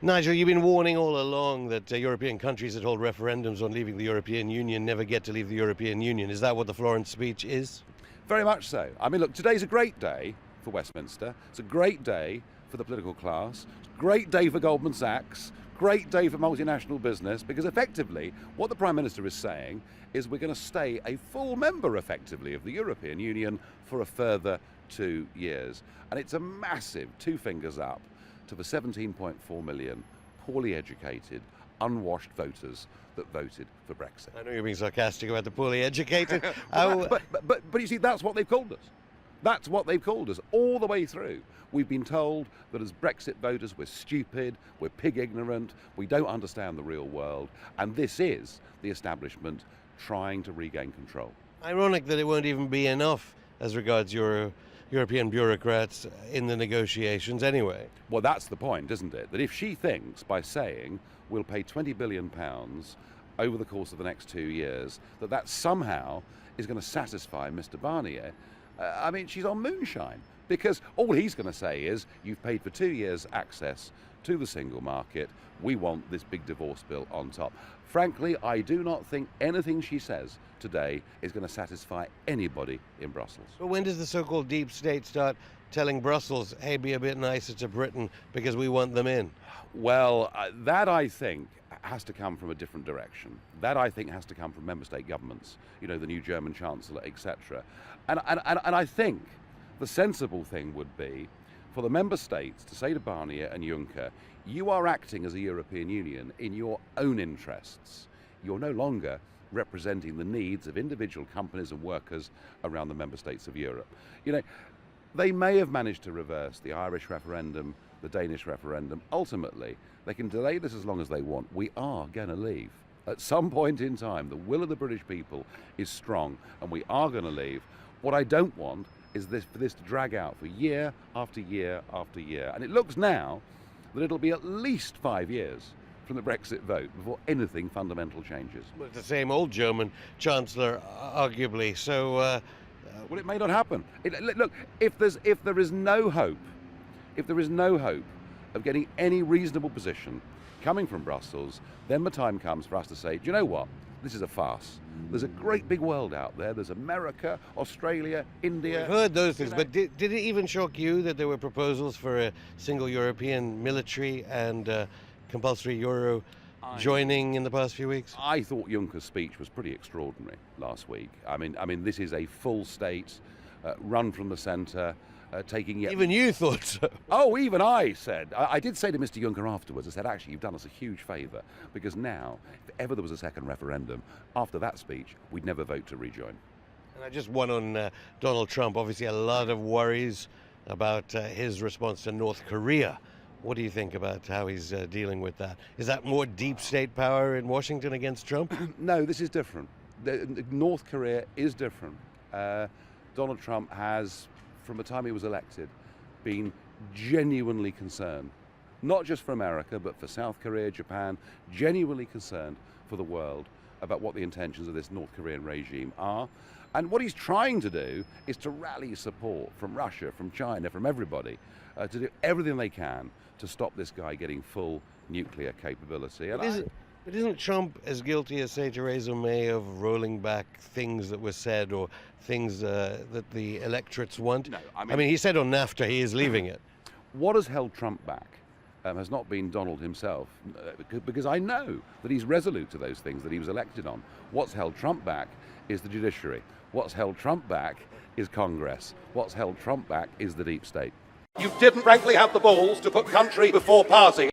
Nigel, you've been warning all along that European countries that hold referendums on leaving the European Union never get to leave the European Union. Is that what the Florence speech is? Very much so. I mean, look, today's a great day for Westminster. It's a great day for the political class. It's a great day for Goldman Sachs. Great day for multinational business, because effectively what the Prime Minister is saying is we're going to stay a full member effectively of the European Union for a further 2 years. And it's a massive two fingers up to the 17.4 million poorly educated, unwashed voters that voted for Brexit. I know you're being sarcastic about the poorly educated. But you see, that's what they've called us. That's what they've called us all the way through. We've been told that as Brexit voters, we're stupid, we're pig ignorant, we don't understand the real world, and this is the establishment trying to regain control. Ironic that it won't even be enough as regards your European bureaucrats in the negotiations anyway. Well, that's the point, isn't it? That if she thinks by saying we'll pay £20 billion over the course of the next 2 years, that somehow is going to satisfy Mr. Barnier, I mean, she's on moonshine, because all he's going to say is you've paid for 2 years access to the single market, we want this big divorce bill on top. Frankly, I do not think anything she says today is going to satisfy anybody in Brussels. But when does the so-called deep state start telling Brussels, hey, be a bit nicer to Britain because we want them in? Well, that I think has to come from a different direction. That I think has to come from member state governments, you know, the new German Chancellor, etc. And I think the sensible thing would be for the member states to say to Barnier and Juncker, you are acting as a European Union in your own interests. You're no longer representing the needs of individual companies and workers around the member states of Europe. You know, they may have managed to reverse the Irish referendum, the Danish referendum. Ultimately, they can delay this as long as they want. We are going to leave. At some point in time, the will of the British people is strong, and we are going to leave. What I don't want is for this to drag out for year after year after year. And it looks now that it'll be at least 5 years from the Brexit vote before anything fundamental changes. Well, it's the same old German Chancellor, arguably. So, well, it may not happen. Look, if there is no hope of getting any reasonable position coming from Brussels, then the time comes for us to say, do you know what? This is a farce. There's a great big world out there. There's America, Australia, India. I've heard those things, but did it even shock you that there were proposals for a single European military and compulsory euro joining in the past few weeks? I thought Juncker's speech was pretty extraordinary last week. I mean, this is a full state, run from the centre, taking yet... Even you thought so? Oh, even I said. I did say to Mr. Juncker afterwards, I said, actually, you've done us a huge favour, because now, if ever there was a second referendum, after that speech, we'd never vote to rejoin. And I just one on Donald Trump. Obviously, a lot of worries about his response to North Korea. What do you think about how he's dealing with that? Is that more deep state power in Washington against Trump? No, this is different. North Korea is different. Donald Trump has, from the time he was elected, been genuinely concerned, not just for America, but for South Korea, Japan, genuinely concerned for the world about what the intentions of this North Korean regime are. And what he's trying to do is to rally support from Russia, from China, from everybody, to do everything they can to stop this guy getting full nuclear capability. But isn't Trump as guilty as, say, Theresa May of rolling back things that were said or things that the electorates want? No, I mean, he said on NAFTA he is leaving it. What has held Trump back has not been Donald himself, because I know that he's resolute to those things that he was elected on. What's held Trump back is the judiciary. What's held Trump back is Congress. What's held Trump back is the deep state. You didn't frankly have the balls to put country before party.